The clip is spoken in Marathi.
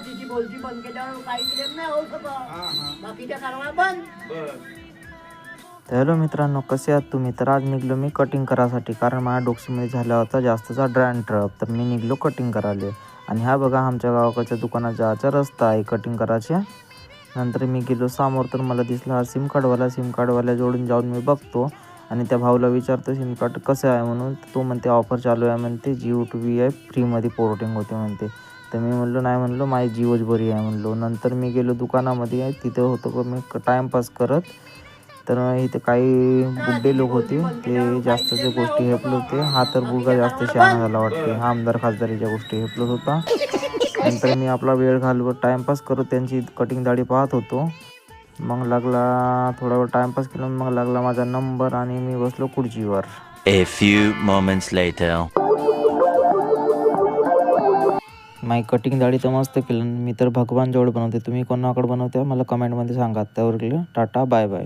तिची बोलती बंद केल्यावर काही क्लेम नाही होऊ शकत. बाकीच्या कारवाया बंद. तर हॅलो मित्रांनो, कसे आहात तुम्ही? तर आज निघलो मी कटिंग करायसाठी, कारण माझ्या डोक्सीमध्ये झाला होता जास्तचा ड्रॅन्ड्रफ. तर मी निघलो कटिंग करायला. आणि हा बघा आमच्या गावाकडच्या दुकानात जायचा रस्ता आहे कटिंग करायच्या. नंतर मी गेलो समोर, तर मला दिसला हा सिम कार्डवाला जोडून जाऊन मी बघतो आणि त्या भाऊला विचारतो सिम कार्ड कसं आहे म्हणून. तो म्हणते ऑफर चालू आहे म्हणते, जिओ टू व्ही आहे फ्रीमध्ये पोर्टिंग होते म्हणते. तर मी म्हणलो नाही, म्हणलो माझी जिओच बरी आहे म्हणलो. नंतर मी गेलो दुकानामध्ये, तिथं होतो मी टाईमपास करत. तर इथे काही बुड्ढे लोक होते, ते जास्तच्या गोष्टी हेपलत होते. हा तर बुडगा जास्त शहाणा झाला वाटते, हा आमदार खासदारीच्या गोष्टी हेपलत होता. नंतर मी आपला वेळ घालवत टाईमपास करत त्यांची कटिंग दाढी पाहत होतो. मग लागला थोडा वेळ टाईमपास केला, मग लागला माझा नंबर आणि मी बसलो खुर्चीवर. A few moments later. माझी कटिंग दाढी तर मस्त केलं. मी तर भगवान जवळ बनवते. तुम्ही कोणाकडे बनवते मला कमेंटमध्ये सांगा. त्यावर टाटा, बाय बाय.